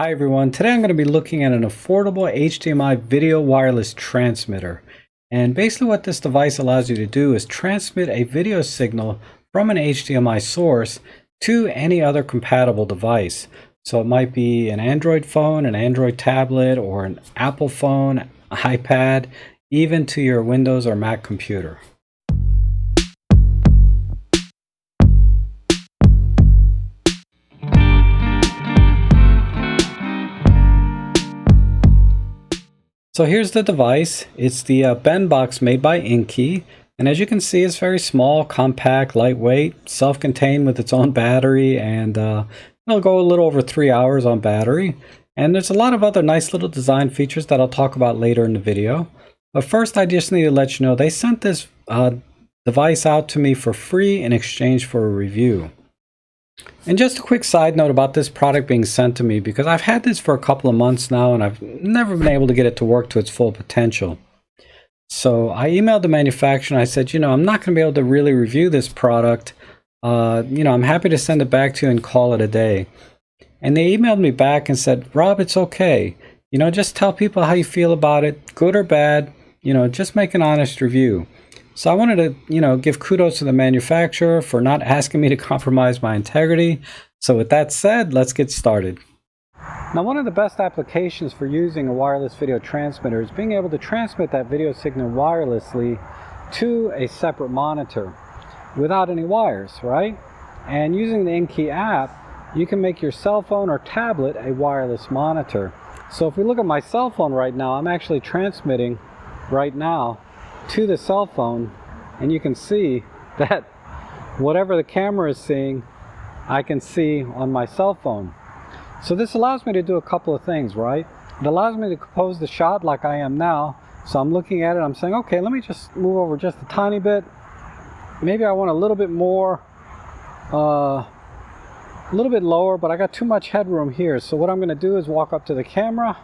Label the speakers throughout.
Speaker 1: Hi everyone, today I'm going to be looking at an affordable HDMI video wireless transmitter. And basically what this device allows you to do is transmit a video signal from an HDMI source to any other compatible device. So it might be an Android phone, an Android tablet, or an Apple phone, iPad, even to your Windows or Mac computer. So here's the device. It's the Benbox made by Inky, and as you can see, it's very small, compact, lightweight, self-contained with its own battery, and it'll go a little over 3 hours on battery. And there's a lot of other nice little design features that I'll talk about later in the video. But first, I just need to let you know they sent this device out to me for free in exchange for a review. And just a quick side note about this product being sent to me, because I've had this for a couple of months now and I've never been able to get it to work to its full potential. So I emailed the manufacturer and I said, I'm not going to be able to really review this product. I'm happy to send it back to you and call it a day. And they emailed me back and said, Rob, it's okay. Just tell people how you feel about it, good or bad, just make an honest review. So I wanted to, give kudos to the manufacturer for not asking me to compromise my integrity. So with that said, let's get started. Now, one of the best applications for using a wireless video transmitter is being able to transmit that video signal wirelessly to a separate monitor without any wires, right? And using the Inky app, you can make your cell phone or tablet a wireless monitor. So if we look at my cell phone right now, I'm actually transmitting right now to the cell phone, and you can see that whatever the camera is seeing, I can see on my cell phone. So this allows me to do a couple of things, right? It allows me to compose the shot like I am now. So I'm looking at it, I'm saying, okay, let me just move over just a tiny bit. Maybe I want a little bit more, a little bit lower, but I got too much headroom here. So what I'm going to do is walk up to the camera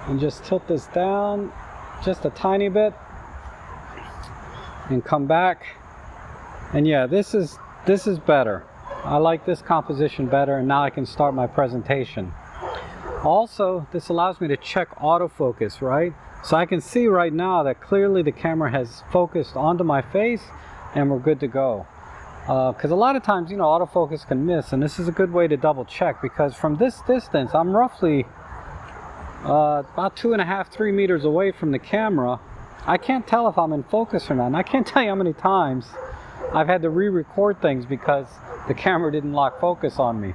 Speaker 1: and just tilt this down just a tiny bit and come back. And yeah, this is better. I like this composition better, and now I can start my presentation. Also, this allows me to check autofocus, right? So I can see right now that clearly the camera has focused onto my face and we're good to go. Because a lot of times, autofocus can miss, and this is a good way to double check, because from this distance, I'm roughly about 2.5, 3 meters away from the camera. I can't tell if I'm in focus or not, and I can't tell you how many times I've had to re-record things because the camera didn't lock focus on me.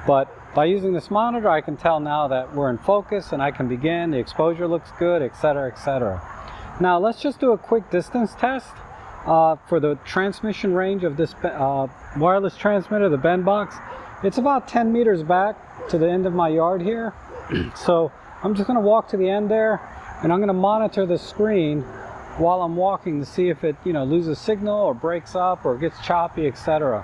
Speaker 1: But by using this monitor, I can tell now that we're in focus and I can begin, the exposure looks good, etc., etc. Now let's just do a quick distance test for the transmission range of this wireless transmitter, the Benbox. It's about 10 meters back to the end of my yard here. So I'm just going to walk to the end there, and I'm going to monitor the screen while I'm walking to see if it, loses signal or breaks up or gets choppy, etc.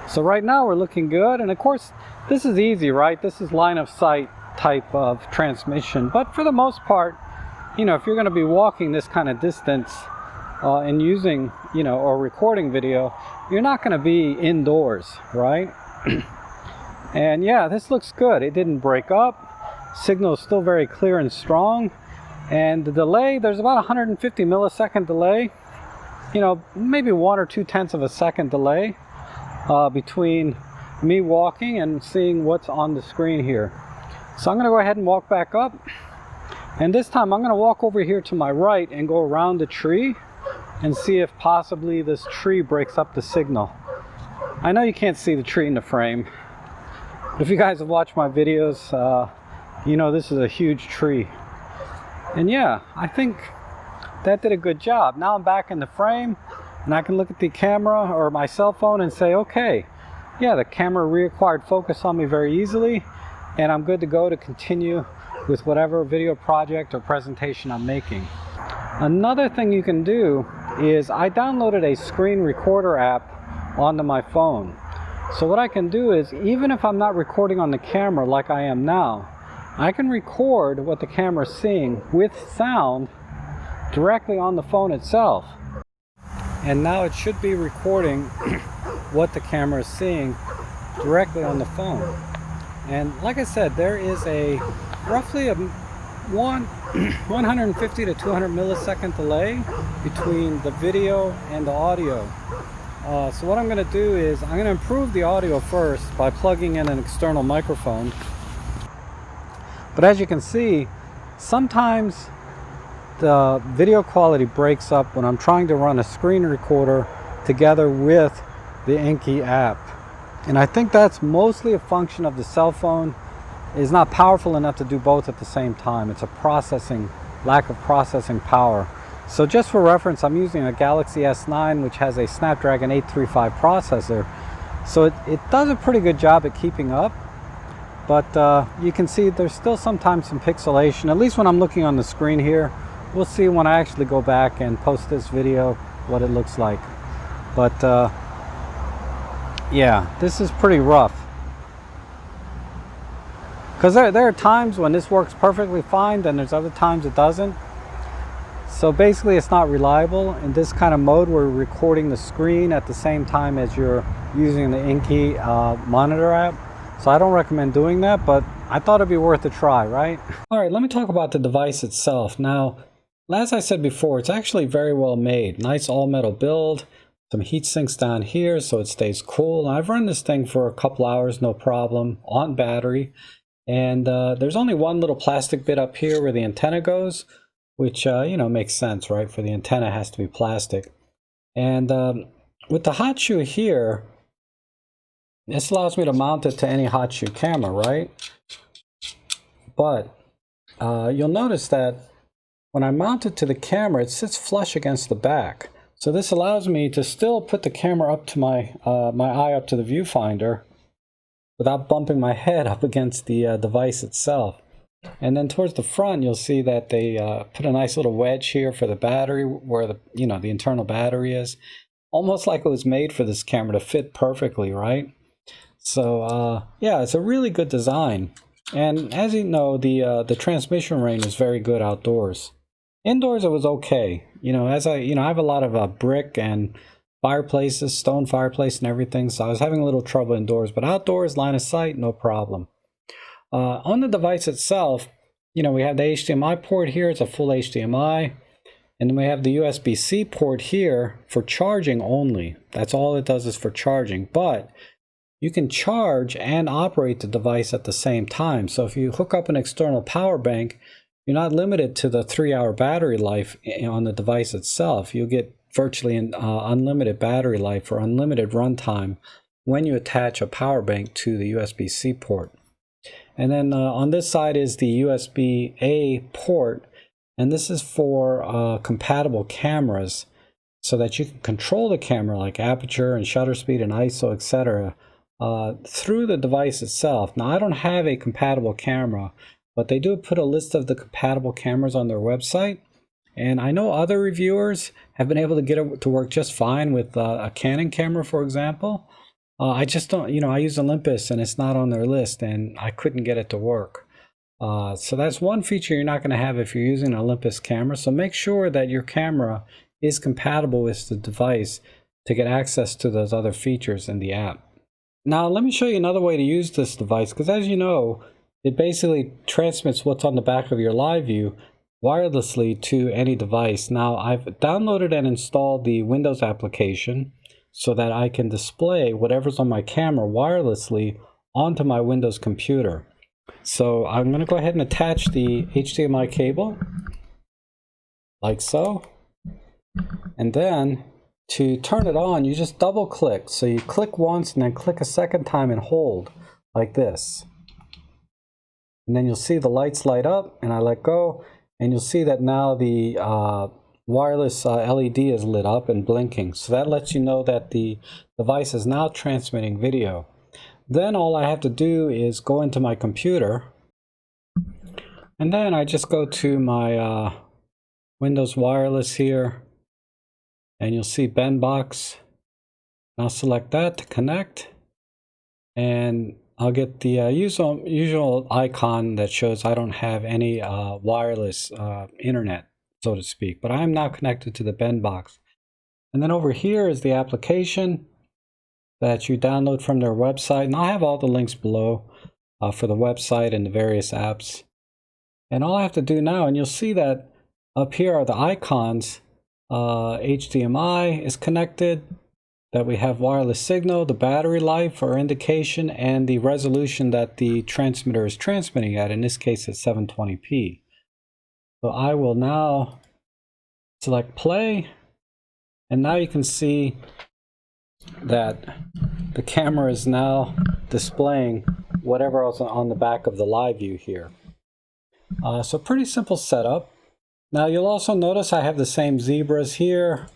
Speaker 1: So right now we're looking good, and of course this is easy, right? This is line of sight type of transmission, but for the most part, if you're going to be walking this kind of distance and using, or recording video, you're not going to be indoors, right? And yeah, this looks good. It didn't break up. Signal is still very clear and strong. And the delay, there's about 150 millisecond delay. Maybe 1 or 2/10 of a second delay between me walking and seeing what's on the screen here. So I'm going to go ahead and walk back up. And this time I'm going to walk over here to my right and go around the tree and see if possibly this tree breaks up the signal. I know you can't see the tree in the frame. If you guys have watched my videos, this is a huge tree. And yeah, I think that did a good job. Now I'm back in the frame, and I can look at the camera or my cell phone and say, okay, yeah, the camera reacquired focus on me very easily, and I'm good to go to continue with whatever video project or presentation I'm making. Another thing you can do is I downloaded a screen recorder app onto my phone. So what I can do is, even if I'm not recording on the camera like I am now, I can record what the camera is seeing with sound directly on the phone itself. And now it should be recording what the camera is seeing directly on the phone. And like I said, there is a roughly a 150 to 200 millisecond delay between the video and the audio. So what I'm going to do is I'm going to improve the audio first by plugging in an external microphone. But as you can see, sometimes the video quality breaks up when I'm trying to run a screen recorder together with the Inky app. And I think that's mostly a function of the cell phone is not powerful enough to do both at the same time. It's a lack of processing power. So just for reference, I'm using a Galaxy S9, which has a Snapdragon 835 processor. So it does a pretty good job at keeping up. But you can see there's still sometimes some pixelation, at least when I'm looking on the screen here. We'll see when I actually go back and post this video what it looks like. But yeah, this is pretty rough. Because there are times when this works perfectly fine, then there's other times it doesn't. So basically it's not reliable. In this kind of mode, we're recording the screen at the same time as you're using the Inky monitor app. So I don't recommend doing that, but I thought it'd be worth a try, right? All right, let me talk about the device itself. Now, as I said before, it's actually very well made. Nice all-metal build, some heat sinks down here so it stays cool. I've run this thing for a couple hours, no problem, on battery. And there's only one little plastic bit up here where the antenna goes, which, you know, makes sense, right? For the antenna, it has to be plastic. And with the hot shoe here, this allows me to mount it to any hot shoe camera, right? But you'll notice that when I mount it to the camera, it sits flush against the back. So this allows me to still put the camera up to my eye up to the viewfinder without bumping my head up against the device itself. And then towards the front, you'll see that they put a nice little wedge here for the battery, where the internal battery is. Almost like it was made for this camera to fit perfectly, right? So yeah, it's a really good design. And as you know, the transmission range is very good outdoors. Indoors, it was okay. I have a lot of brick and fireplaces, stone fireplace and everything, so I was having a little trouble indoors. But outdoors, line of sight, no problem. On the device itself, we have the HDMI port here. It's a full HDMI. And then we have the USB-C port here for charging only. That's all it does is for charging. But you can charge and operate the device at the same time. So if you hook up an external power bank, you're not limited to the 3-hour battery life on the device itself. You'll get virtually an unlimited battery life or unlimited runtime when you attach a power bank to the USB-C port. And then on this side is the USB-A port, and this is for compatible cameras so that you can control the camera like aperture and shutter speed and ISO, etc. Through the device itself. Now, I don't have a compatible camera, but they do put a list of the compatible cameras on their website. And I know other reviewers have been able to get it to work just fine with a Canon camera, for example. I just don't, I use Olympus and it's not on their list, and I couldn't get it to work. So that's one feature you're not going to have if you're using an Olympus camera. So make sure that your camera is compatible with the device to get access to those other features in the app. Now, let me show you another way to use this device, because as you know, it basically transmits what's on the back of your live view wirelessly to any device. Now, I've downloaded and installed the Windows application so that I can display whatever's on my camera wirelessly onto my Windows computer. So I'm going to go ahead and attach the HDMI cable, like so. And then to turn it on, you just double click. So you click once and then click a second time and hold, like this. And then you'll see the lights light up, and I let go, and you'll see that now the wireless LED is lit up and blinking. So that lets you know that the device is now transmitting video. Then all I have to do is go into my computer, and then I just go to my Windows Wireless here, and you'll see Benbox. I'll select that to connect, and I'll get the usual icon that shows I don't have any wireless internet, so to speak, but I am now connected to the Benbox. And then over here is the application that you download from their website, and I'll have all the links below. for the website and the various apps. And all I have to do now, and you'll see that up here are the icons. HDMI is connected, that we have wireless signal, the battery life or indication, and the resolution that the transmitter is transmitting at. In this case, it's 720p. So I will now select play, and now you can see that the camera is now displaying whatever else on the back of the live view here. So pretty simple setup. Now you'll also notice I have the same zebras here,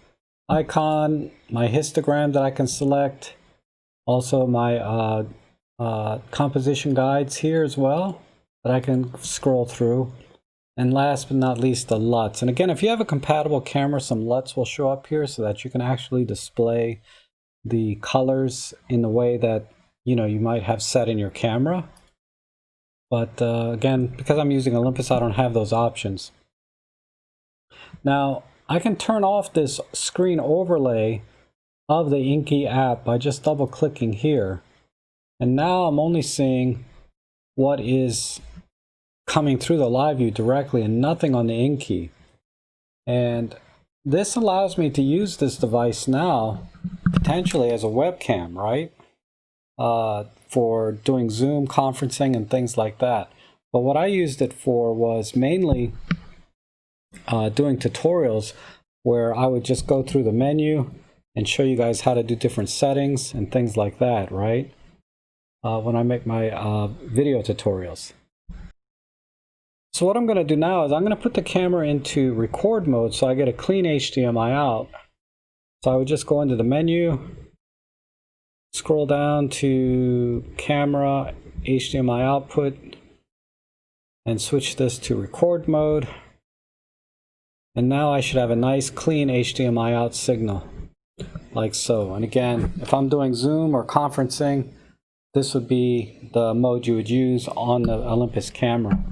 Speaker 1: icon, my histogram that I can select, also my composition guides here as well that I can scroll through, and last but not least the LUTs. And again, if you have a compatible camera, some LUTs will show up here so that you can actually display the colors in the way that you might have set in your camera. But again, because I'm using Olympus, I don't have those options. Now I can turn off this screen overlay of the Inky app by just double clicking here, and now I'm only seeing what is coming through the live view directly and nothing on the Inky. And this allows me to use this device now potentially as a webcam, right? For doing Zoom conferencing and things like that. But what I used it for was mainly doing tutorials where I would just go through the menu and show you guys how to do different settings and things like that, right? When I make my video tutorials. So what I'm going to do now is I'm going to put the camera into record mode so I get a clean HDMI out. So I would just go into the menu, scroll down to camera, HDMI output, and switch this to record mode. And now I should have a nice clean HDMI out signal, like so. And again, if I'm doing Zoom or conferencing, this would be the mode you would use on the Olympus camera.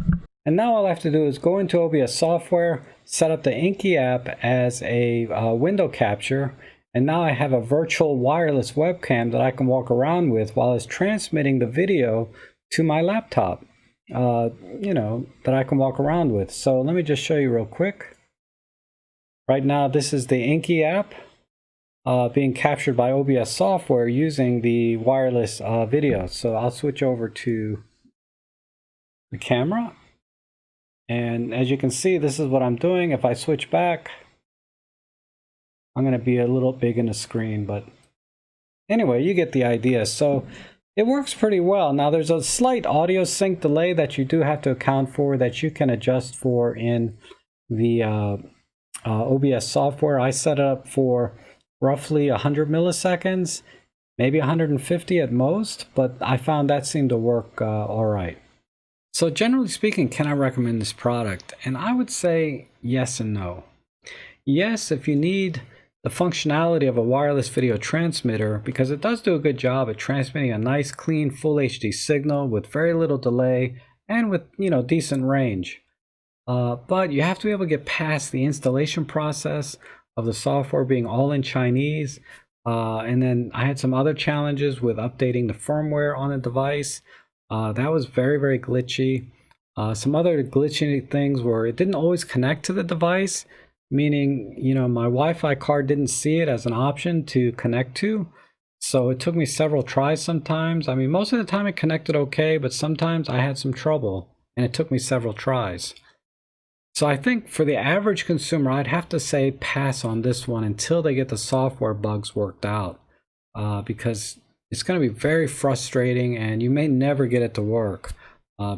Speaker 1: And now all I have to do is go into OBS Software, set up the Inky app as a window capture, and now I have a virtual wireless webcam that I can walk around with while it's transmitting the video to my laptop, that I can walk around with. So let me just show you real quick. Right now, this is the Inky app being captured by OBS Software using the wireless video. So I'll switch over to the camera. And as you can see, this is what I'm doing. If I switch back, I'm going to be a little big in the screen, but anyway, you get the idea. So it works pretty well. Now there's a slight audio sync delay that you do have to account for, that you can adjust for in the OBS software. I set it up for roughly 100 milliseconds, maybe 150 at most, but I found that seemed to work all right. So generally speaking, can I recommend this product? And I would say yes and no. Yes, if you need the functionality of a wireless video transmitter, because it does do a good job at transmitting a nice, clean, full HD signal with very little delay and with, decent range. But you have to be able to get past the installation process of the software being all in Chinese. And then I had some other challenges with updating the firmware on the device. That was very, very glitchy. Some other glitchy things were it didn't always connect to the device, meaning, my Wi-Fi card didn't see it as an option to connect to. So it took me several tries sometimes. I mean, most of the time it connected okay, but sometimes I had some trouble and it took me several tries. So I think for the average consumer, I'd have to say pass on this one until they get the software bugs worked out, because it's going to be very frustrating and you may never get it to work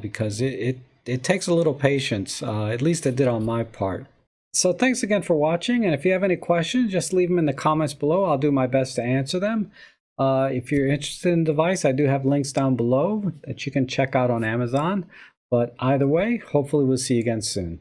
Speaker 1: because it takes a little patience, at least it did on my part. So thanks again for watching, and if you have any questions, just leave them in the comments below. I'll do my best to answer them. If you're interested in the device, I do have links down below that you can check out on Amazon. But either way, hopefully we'll see you again soon.